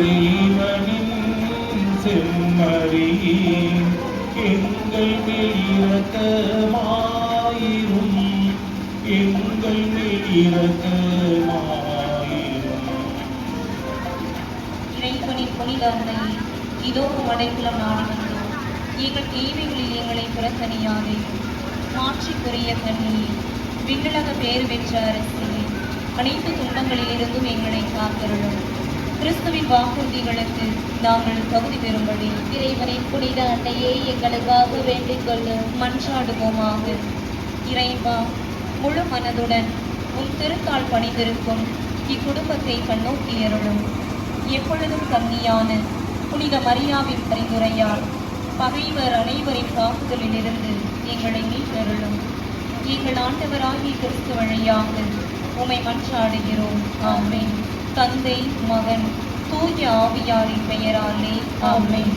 இறைவனின் செம்மறியே எங்கள் மேல் இரக்கமாயிரும், எங்கள் மேல் இரக்கமாயிரும். இறைவனின் புனித அன்னையே, இதோ அடைக்கலம் நாடி வந்தோம். எங்கள் தேவைகளில் எங்களை புறக்கணியாதே. மாட்சிக்குரிய கண்ணியே, விண்ணுலக பேறு பெற்ற அரசியே, அனைத்து துன்பங்களிலிருந்தும் எங்களை காத்தருளும். கிறிஸ்துவின் வாக்குறுதிகளுக்கு நாங்கள் தகுதி பெறும்படி இறைவனின் புனித அன்னையே, எங்களுக்காக வேண்டிக் கொள்ளும். மன்றாடுவோமாக. இறைவா, முழு மனதுடன் உன் திருத்தால் பணிந்திருக்கும் இக்குடும்பத்தை கண்ணோக்கி அருளும். எப்பொழுதும் கன்னியான புனித மரியாவின் பரிந்துரையால் பகைவர் அனைவரின் தாக்குதலிலிருந்து எங்களை மீட்டருளும். எங்கள் ஆண்டவராகிய கிறிஸ்து வழியாக உம்மை மன்றாடுகிறோம். ஆமென். தந்தை, மகன், தூய ஆவியாரின் பெயராலே ஆமென்.